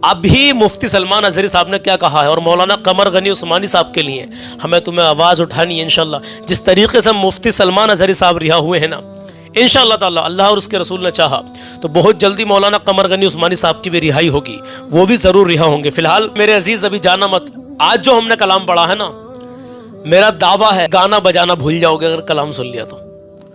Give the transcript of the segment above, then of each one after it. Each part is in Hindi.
अभी मुफ्ती सलमान अजहरी साहब ने क्या कहा है और मौलाना कमर गनी उस्मानी साहब के लिए हमें तुम्हें आवाज़ उठानी है इंशाल्लाह। जिस तरीके से मुफ्ती सलमान अजहरी साहब रिहा हुए हैं ना, इंशाअल्लाह ताला अल्लाह और उसके रसूल ने चाहा तो बहुत जल्दी मौलाना कमर गनी उस्मानी साहब की भी रिहाई होगी, वो भी ज़रूर रिहा होंगे। फिलहाल मेरे अजीज़ अभी जाना मत। आज जो हमने कलाम पढ़ा है ना, मेरा दावा है गाना बजाना भूल जाओगे अगर कलाम सुन लिया तो।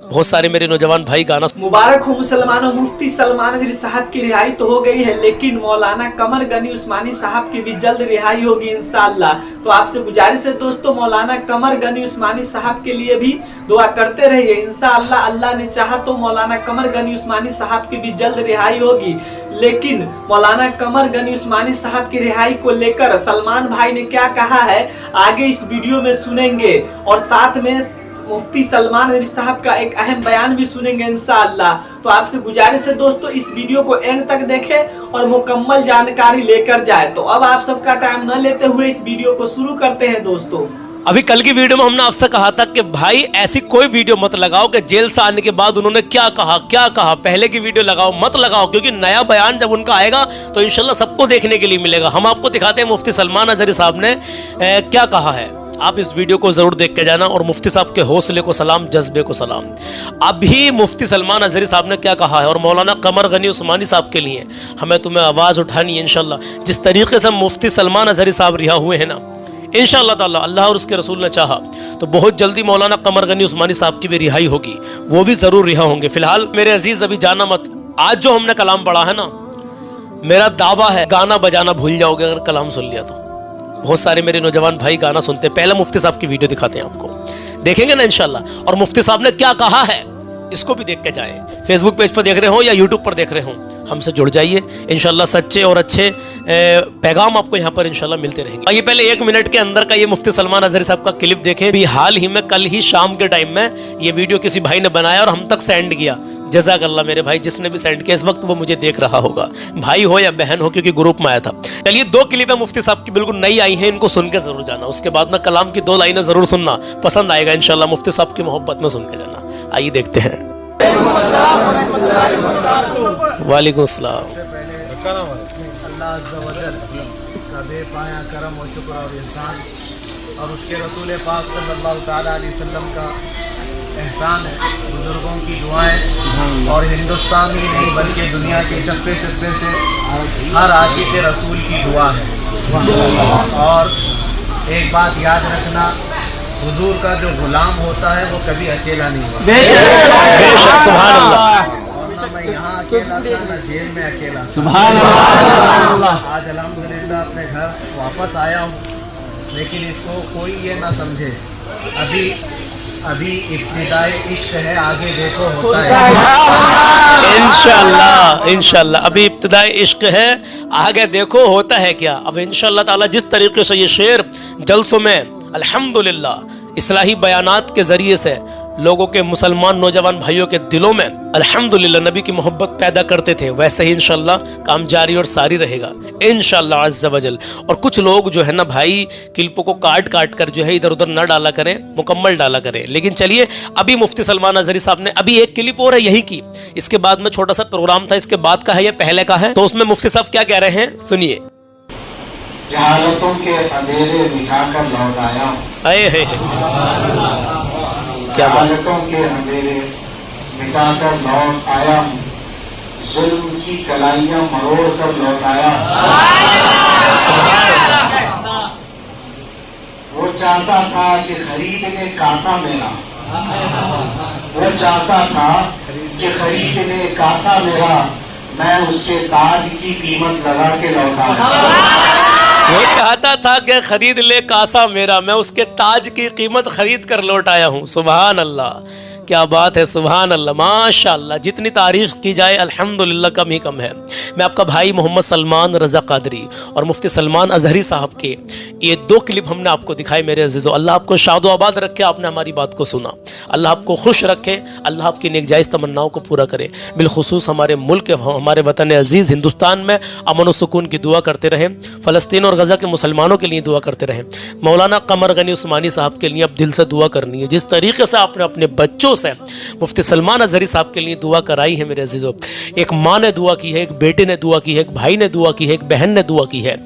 बहुत सारे मेरे नौजवान भाई गाना मुबारक हो मुसलमानों, मुफ्ती सलमान अजहरी साहब की रिहाई तो हो गई है, लेकिन मौलाना कमर गनी उस्मानी साहब की भी जल्द रिहाई होगी इंशाअल्लाह। तो आपसे गुजारिश है दोस्तों, मौलाना कमर गनी उस्मानी साहब के लिए भी दुआ करते रहिए इंशाअल्लाह। अल्लाह ने चाहा तो मौलाना कमर गनी उस्मानी साहब की भी जल्द रिहाई होगी। लेकिन मौलाना कमर गनी उस्मानी साहब की रिहाई को लेकर सलमान भाई ने क्या कहा है आगे इस वीडियो में सुनेंगे, और साथ में मुफ्ती सलमान अजहरी साहब का एक अहम बयान भी सुनेंगे इंशाअल्लाह। तो आपसे गुजारिश है दोस्तों, इस वीडियो को एंड तक देखें और मुकम्मल जानकारी लेकर जाए। तो अब आप सबका टाइम न लेते हुए इस वीडियो को शुरू करते हैं दोस्तों। अभी कल की वीडियो में हमने आपसे कहा था कि भाई ऐसी कोई वीडियो मत लगाओ कि जेल से आने के बाद उन्होंने क्या कहा, पहले की वीडियो लगाओ मत लगाओ, क्योंकि नया बयान जब उनका आएगा तो इंशाल्लाह सबको देखने के लिए मिलेगा। हम आपको दिखाते हैं मुफ्ती सलमान अजहरी साहब ने क्या कहा है। आप इस वीडियो को ज़रूर देख के जाना और मुफ्ती साहब के हौसले को सलाम, जज्बे को सलाम। अभी मुफ्ती सलमान अजहरी साहब ने क्या कहा है और मौलाना कमर गनी उस्मानी साहब के लिए हमें तुम्हें आवाज़ उठानी है इंशाल्लाह। जिस तरीके से मुफ्ती सलमान अजहरी साहब रिहा हुए हैं ना, इंशाअल्लाह ताला अल्लाह और उसके रसूल ने चाहा तो बहुत जल्दी मौलाना कमर गनी उस्मानी साहब की भी रिहाई होगी, वो भी ज़रूर रिहा होंगे। फिलहाल मेरे अजीज़ अभी जाना मत। आज जो हमने कलाम पढ़ा है ना, मेरा दावा है गाना बजाना भूल जाओगे अगर कलाम सुन लिया तो। बहुत सारे मेरे नौजवान भाई गाना सुनते हैं। पहले मुफ्ती साहब की वीडियो दिखाते हैं आपको, देखेंगे ना इंशाल्लाह। और मुफ्ती साहब ने क्या कहा है इसको भी देख के जाएं। फेसबुक पेज पर देख रहे हो या यूट्यूब पर देख रहे हो, हमसे जुड़ जाइए इंशाल्लाह। सच्चे और अच्छे पैगाम आपको यहाँ पर इंशाल्लाह मिलते रहेंगे। आइए पहले 1 मिनट के अंदर का ये मुफ्ती सलमान अजहरी साहब का क्लिप देखें। भी हाल ही में कल ही शाम के टाइम में ये वीडियो किसी भाई ने बनाया और हम तक सेंड किया। जज़ाकल्लाह मेरे भाई जिसने भी सेंड किया, इस वक्त वो मुझे देख रहा होगा, भाई हो या बहन हो, क्योंकि ग्रुप में आया था। चलिए 2 क्लिप है मुफ्ती साहब की बिल्कुल नई आई हैं, इनको सुन के जरूर जाना। उसके बाद में कलाम की 2 लाइनें जरूर सुनना, पसंद आएगा इंशाल्लाह। मुफ्ती साहब की मोहब्बत में सुन के जाना। आइए देखते हैं। वालेकुम अस्सलाम। अल्लाह अज़्ज़ा व जल का बेपाया करम और शुक्र और एहसान, और उसके रसूल पाक सल्लल्लाहु तआला अलैहि वसल्लम का एहसान है, बुज़ुर्गों की दुआएं, और हिंदुस्तान ही नहीं बल्कि दुनिया के चप्पे चप्पे से हर आशिक़ रसूल की दुआ है। और एक बात याद रखना, हुजूर का जो गुलाम होता है वो कभी अकेला नहीं होता। बेशक सुभान अल्लाह। ना मैं यहाँ अकेला था, ना जेल में अकेला। सुभान अल्लाह। आज अल्हम्दुलिल्लाह अपने घर वापस आया हूँ, लेकिन इसको कोई ये ना समझे अभी इब्तिदाए इश्क है, आगे देखो होता है इंशाल्लाह। इंशाल्लाह अभी इब्तिदाए इश्क है, आगे देखो होता है क्या। अब इंशाल्लाह ताला जिस तरीके से ये शेर जलसों में अल्हम्दुलिल्लाह इस्लाही बयानात के ज़रिए से लोगों के, मुसलमान नौजवान भाइयों के दिलों में अल्हम्दुलिल्लाह नबी की मोहब्बत पैदा करते थे, वैसे ही इंशाल्लाह काम जारी और सारी रहेगा इंशाल्लाह अज़्ज़ा वजल। और कुछ लोग जो है ना भाई, क्लिपों को काट काट कर जो है इधर उधर न डाला करें, मुकम्मल डाला करें। लेकिन चलिए अभी मुफ्ती सलमान अजहरी साहब ने अभी एक क्लिप और है यही की, इसके बाद में छोटा सा प्रोग्राम था, इसके बाद का है या पहले का है, तो उसमें मुफ्ती साहब क्या कह रहे हैं सुनिए। जहालतों के अंधेरे मिटाकर लौट आया हूँ, क्या बात। जहालतों के अंधेरे मिटाकर लौट आया हूँ, जुल्म की कलाइयाँ मरोड़ कर लौट आया हूँ। वो चाहता था कि खरीद ले कासा मेरा, वो चाहता था कि खरीद ले कासा मेरा, मैं उसके ताज की कीमत लगा के लौटा। वो चाहता था कि खरीद ले कासा मेरा, मैं उसके ताज की कीमत खरीद कर लौट आया हूँ। सुभान अल्लाह, क्या बात है, सुभान अल्लाह, माशाअल्लाह। जितनी तारीफ़ की जाए अल्हम्दुलिल्लाह कम ही कम है। मैं आपका भाई मोहम्मद सलमान रज़ा कादरी और मुफ्ती सलमान अजहरी साहब के ये 2 क्लिप हमने आपको दिखाए मेरे अजीज़ों। अल्लाह आपको शादो आबाद रखे, आपने हमारी बात को सुना। अल्लाह आपको खुश रखे, अल्लाह आपकी नेक जायज़ तमन्नाओं को पूरा करे। बिलखुसूस हमारे मुल्क, हमारे वतन अजीज़ हिंदुस्तान में अमन व सुकून की दुआ करते रहें। फ़लस्तीन और गज़ा के मुसलमानों के लिए दुआ करते रहें। मौलाना कमर गनी उस्मानी साहब के लिए अब दिल से दुआ करनी है। जिस तरीके से आपने अपने बच्चों बच्चों से मुफ्ती सलमान अजहरी साहब के लिए दुआ कराई है मेरे अजीज़ों। एक माँ ने दुआ की है, एक बेटे ने दुआ की है, एक भाई ने दुआ की है, एक बहन ने दुआ की है।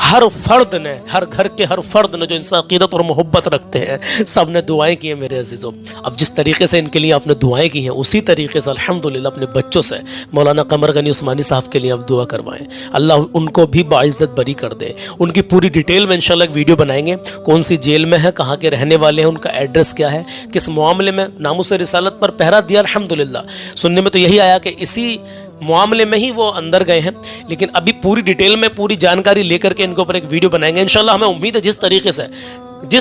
हर फर्द ने, हर घर के हर फर्द ने जो इनसे अकीदत और मोहब्बत रखते हैं, सब ने दुआएं की हैं मेरे अजीज़ों। अब जिस तरीके से इनके लिए आपने दुआएं की हैं, उसी तरीके से अल्हम्दुलिल्लाह अपने बच्चों से मौलाना कमर गनी उस्मानी साहब के लिए आप दुआ करवाएं। अल्लाह उनको भी बाइज़्ज़त बरी कर दे। उनकी पूरी डिटेल में इंशाल्लाह एक वीडियो बनाएंगे, कौन सी जेल में है, कहाँ के रहने वाले हैं, उनका एड्रेस क्या है, किस मामले में नामुस रिसालत पर पहरा दिया। अल्हम्दुलिल्लाह सुनने में तो यही आया कि इसी मामले में ही वो अंदर गए हैं, लेकिन अभी पूरी डिटेल में पूरी जानकारी लेकर के इनके ऊपर एक वीडियो बनाएंगे इंशाल्लाह। हमें उम्मीद है जिस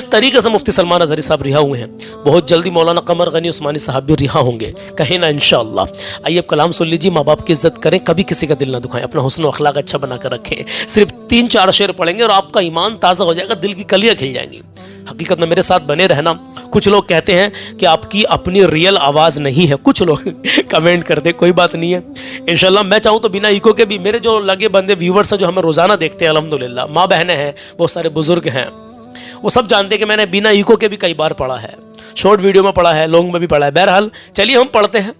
तरीके से मुफ्ती सलमान अजहरी साहब रिहा हुए हैं, बहुत जल्दी मौलाना कमर गनी उस्मानी साहब भी रिहा होंगे, कहीं ना इंशाल्लाह। आइए अब कलाम सुन लीजिए। माँ बाप की इज्जत करें, कभी किसी का दिल ना दुखाएं, अपना हुस्न अखलाक अच्छा बना कर रखें। सिर्फ 3-4 शेर पढ़ेंगे और आपका ईमान ताज़ा हो जाएगा, दिल की कलियाँ खिल जाएंगी। हकीकत में मेरे साथ बने रहना। कुछ लोग कहते हैं कि आपकी अपनी रियल आवाज़ नहीं है, कुछ लोग कमेंट करते, कोई बात नहीं है इंशाल्लाह। मैं चाहूँ तो बिना इको के भी मेरे जो लगे बंदे व्यूवर्स हैं, जो हमें रोज़ाना देखते हैं, अल्हम्दुलिल्लाह माँ बहनें हैं, बहुत सारे बुजुर्ग हैं, वो सब जानते हैं कि मैंने बिना इको के भी कई बार पढ़ा है, शॉर्ट वीडियो में पढ़ा है, लॉन्ग में भी पढ़ा है। बहरहाल चलिए हम पढ़ते हैं।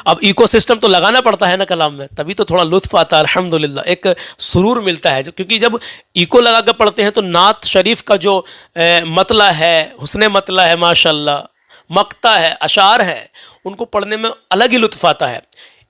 अब इको सिस्टम तो लगाना पड़ता है ना कलाम में, तभी तो थोड़ा लुत्फ आता है, अल्हम्दुलिल्लाह एक सुरूर मिलता है। क्योंकि जब इको लगा कर पढ़ते हैं तो नात शरीफ का जो मतला है, हुस्ने मतला है, माशाल्लाह मक्ता है, अशार है, उनको पढ़ने में अलग ही लुत्फ आता है,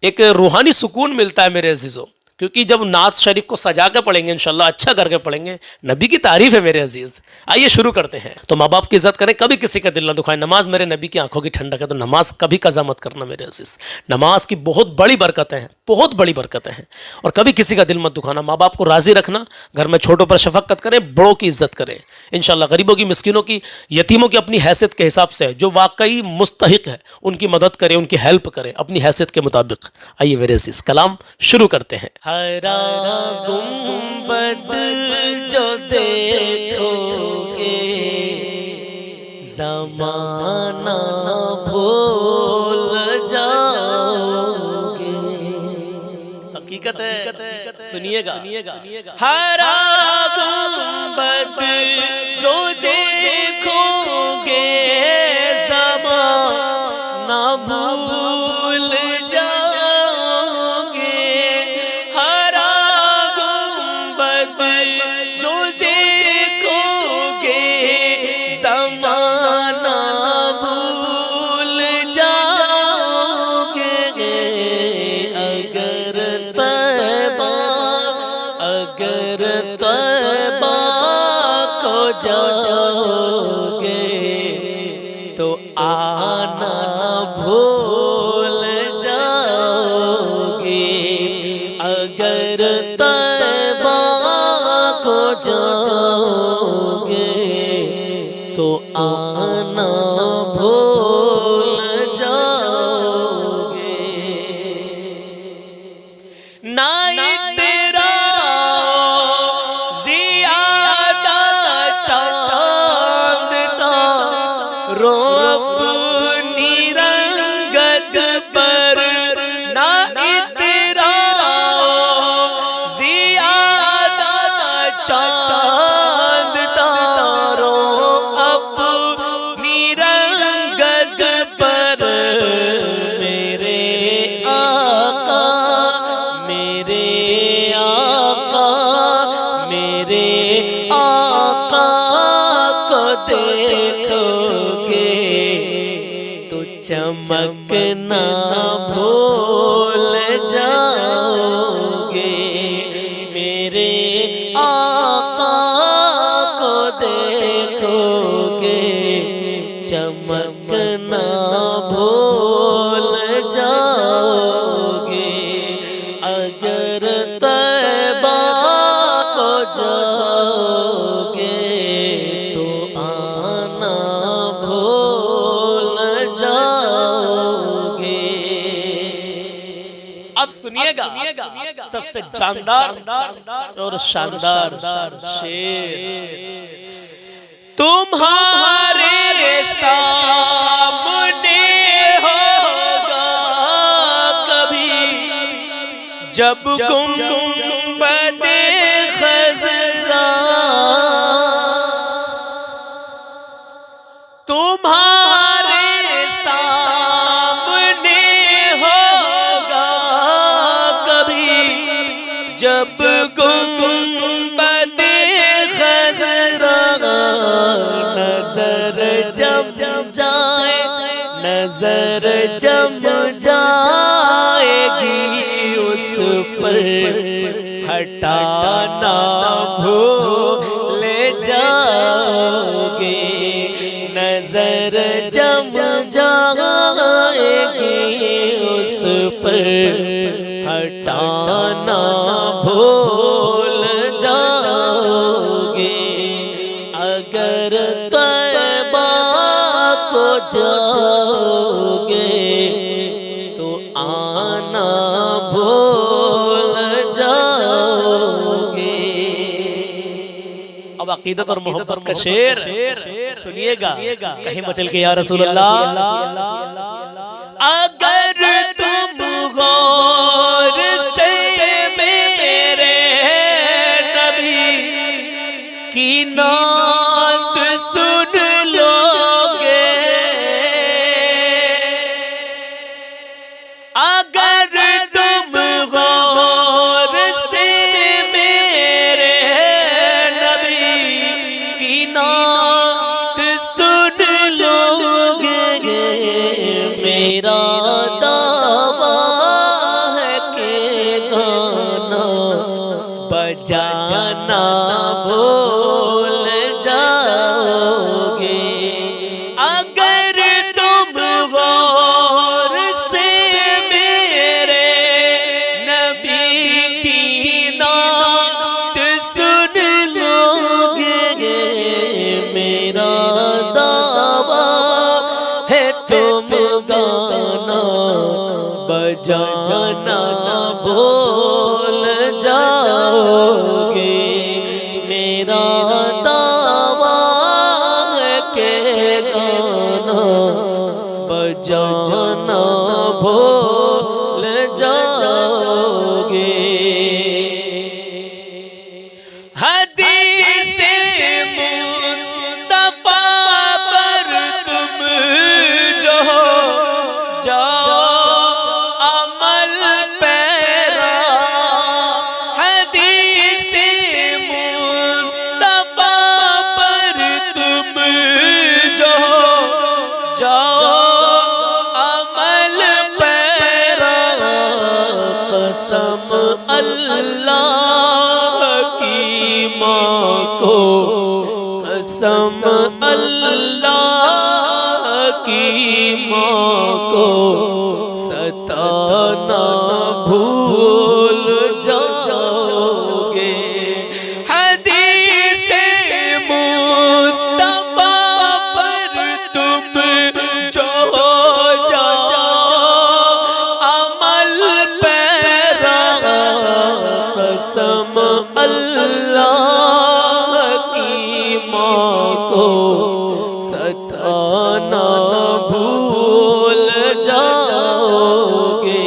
एक रूहानी सुकून मिलता है मेरे अजीज़ों। क्योंकि जब नात शरीफ को सजा कर पढ़ेंगे इंशाल्लाह, अच्छा करके पढ़ेंगे, नबी की तारीफ है मेरे अजीज़। आइए शुरू करते हैं। तो माँ बाप की इज्जत करें, कभी किसी का दिल ना दुखाएं। नमाज मेरे नबी की आंखों की ठंडक है, तो नमाज कभी कज़ा मत करना मेरे अजीज़। नमाज की बहुत बड़ी बरकतें हैं, बहुत बड़ी बरकतें हैं, और कभी किसी का दिल मत दुखाना। माँ बाप को राज़ी रखना, घर में छोटों पर शफक़त करें, बड़ों की इज्जत करें इंशाल्लाह। गरीबों की, मिस्किनों की, यतीमों की अपनी हैसियत के हिसाब से, जो वाकई मुस्तहिक है उनकी मदद करें, उनकी हेल्प करें अपनी हैसियत के मुताबिक। आइए मेरे अजीज़ कलाम शुरू करते हैं। हरा गुंबद जो देखोगे ज़माना भूल जाओगे। हकीकत है, सुनिएगा। हरा गुंबद जो देखोगे ज़माना भूल जाओगे। हरा गुंबद जो देखोगे ज़माना भूल जाओगे। अगर तैबा को जाओगे तो आना भूल जाओगे। अगर तैबा को जाओगे तो आना भूल जाओगे। ना तेरा ज़ियादा चांद तारो अपनी रंगत पर, ना तेरा ज़ियादा चांद तारो अपनी रंगत पर। मेरे आका, मेरे आका, मेरे आका को देखोगे तो चमकना भूल जाओगे। मेरे आका को देखोगे चमकना भूल जाओगे। अगर तैबा को जाओगे तो आना भूल जाओगे। अब सुनिएगा सबसे जानदार और शानदार शेर। तुम्हारे सामने होगा कभी जब गुंबदे खज़रा, तुम्हारे गुंबदे खज़रा नजर जब जाए, नजर जब जाएगी उस पर हटाना भूल जाओगे। नजर जब जाएगी उस पर हटाना भूल जाओगे। अगर तौबा को जाओगे तो आना भूल जाओगे। अब अकीदत और मोहब्बत का शेर सुनिएगा, कहीं मचल के या रसूल अल्लाह। अगर तुम गौर से मेरे नबी की नात सुन लोगे, अगर तुम गौर से मेरे नबी की नात सुन लोगे, मेरा दावा है कि गाना बजाना भूल जाओगे। अगर तुम गौर से मेरे नबी की नात सुन लोगे, मेरा दावा है तुम गाना बजाना भूल जाओगे। मेरा दावा है कि गाना बजाना भूल जाओगे। हदीसे मुस्तफा पर तुम जो जाओ अमल पैरा, हदीसे मुस्तफा पर तुम जो जाओ अमल पैरा। कसम अल्लाह की माँ को, कसम अल्लाह की माँ को सताना भूल जाओगे। हदीसे मुस्तफा पर तुम जो जाओ अमल पैरा। कसम अल्लाह की माँ को सताना भूल जाओगे।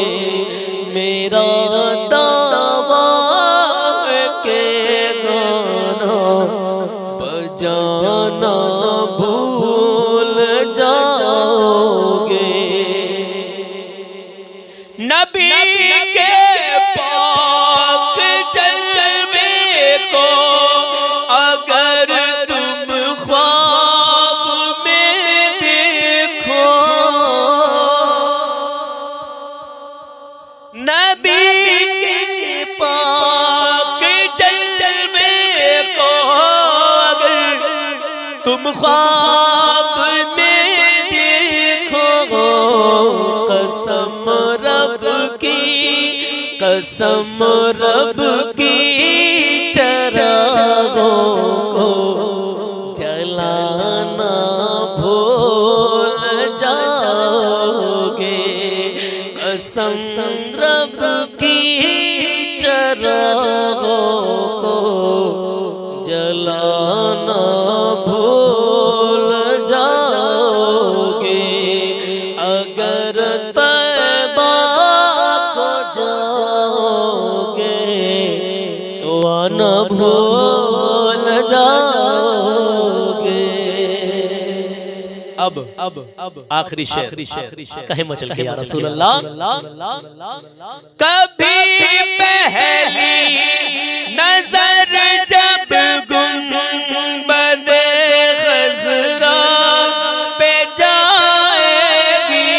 मेरा दावा है कि गाना बजाना भूल जाओगे। नबी के पाक जलवे को अगर तुम ख्वाब में देखो, नबी के पाक जलवे को अगर तुम ख्वाब में देखो, कसम रब की, कसम रब की चरागों को जलाना भूल जाओगे। कसम रब की चरागों को जलाना भूल जाओगे। अगर तौबा को जाओगे तो आना भूल जाओगे। अब आखिरी शेर कहे मचल के या रसूल अल्लाह। कभी पहली नजर जब गुंबदे खज़रा पे जाएगी,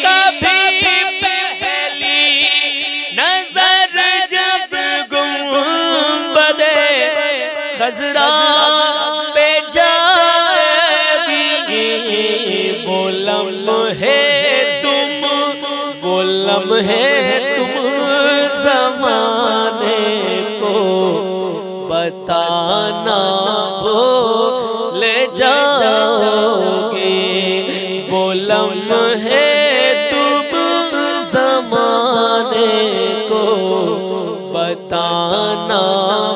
कभी पहली नजर जब गुंबदे खज़रा पे जाएगी, वो लम्हे तुम ज़माने को बताना भूल जाओगे, वो लम्हे तुम ज़माने को बताना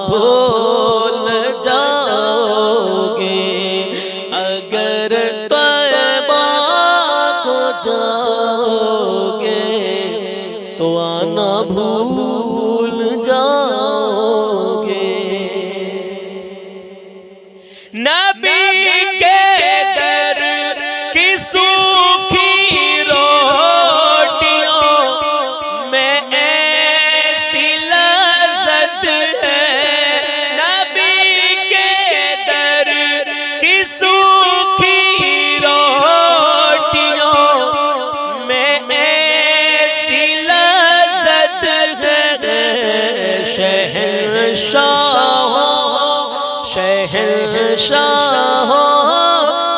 भूल जाओगे। अगर तौबा को जाओगे तो आना भूल जाओगे। नबी के दर की सूखी रोटियों में ऐसी लज़्ज़त है, नबी के दर की सूखी रोटियों में ऐसी लज़्ज़त है। शहंशाहों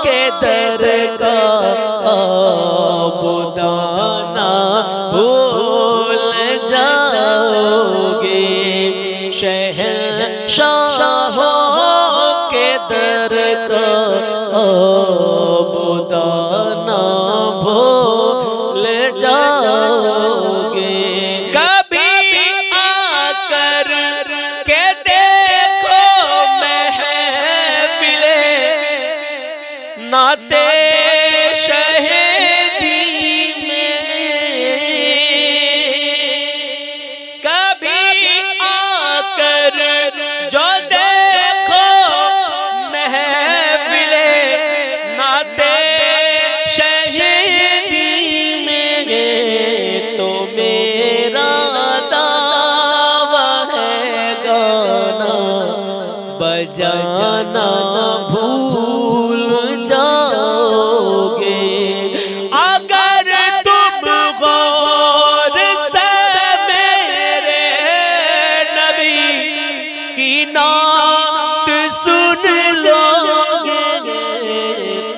के दर का बुदाना भूल जाओगे, शहंशाहों के दर का बुदाना भूल जाओगे। कभी आकर के देखो महफिले नाते शहीदी में, कभी आकर जो देखो महफिले नाते शहीदी में, तो मेरा दावा है गाना बजाना भूल जाओगे। अगर तुम गौर से मेरे नबी की नात सुन लोगे,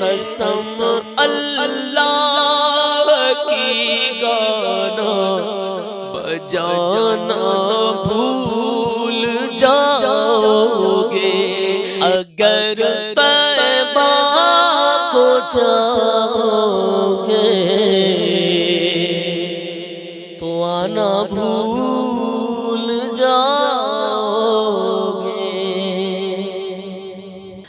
कसम अल्लाह की गाना बजाना भूल जाओगे। अगर तौबा को जाओगे तो आना भूल जाओगे।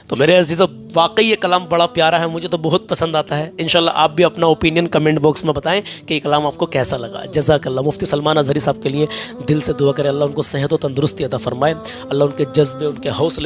तो मेरे अजीज़ों, वाकई ये कलाम बड़ा प्यारा है, मुझे तो बहुत पसंद आता है। इंशाल्लाह आप भी अपना ओपिनियन कमेंट बॉक्स में बताएं कि ये कलाम आपको कैसा लगा। जज़ाकल्लाह। मुफ्ती सलमान अज़हरी साहब के लिए दिल से दुआ करें, अल्लाह उनको सेहत और तंदुरुस्ती अता फरमाए, अल्लाह उनके जज्बे, उनके हौसले